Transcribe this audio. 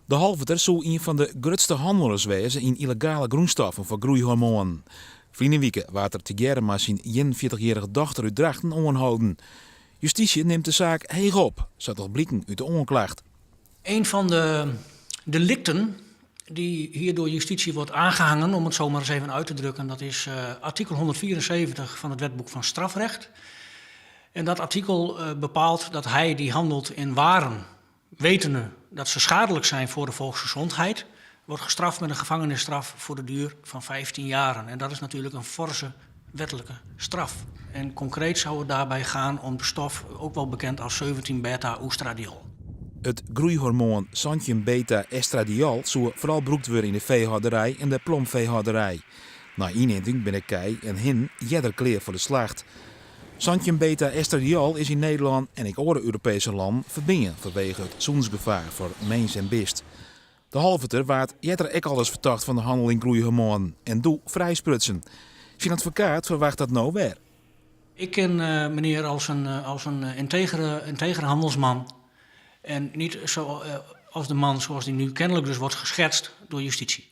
De Halveter zou een van de grootste handelaars wezen in illegale groenstoffen voor groeihormonen. Vrienden weken waard er te maar zijn 41-jarige dochter uit Drachten aanhouden. Justitie neemt de zaak heeg op, zou toch blikken uit de onklacht. Een van de delicten die hier door justitie wordt aangehangen, om het zo maar eens even uit te drukken, dat is artikel 174 van het wetboek van strafrecht. En dat artikel bepaalt dat hij die handelt in waren, wetende dat ze schadelijk zijn voor de volksgezondheid, wordt gestraft met een gevangenisstraf voor de duur van 15 jaren. En dat is natuurlijk een forse wettelijke straf. En concreet zou het daarbij gaan om de stof, ook wel bekend als 17-beta-oestradiol. Het groeihormoon Santium beta-estradiol zou vooral gebruikt worden in de veehouderij en de plomveehouderij. Na inenting binnen kei en hin jeder kleer voor de slacht. Santium beta-estradiol is in Nederland en in andere Europese landen verboden vanwege het zoensgevaar voor mens en beest. De Halveter waard jetter ook alles verdacht van de handel in groeihormonen en doe vrijsprutsen. Zijn advocaat verwacht dat nou weer. Ik ken meneer als een integere handelsman. En niet zo, als de man zoals die nu kennelijk dus wordt geschetst door justitie.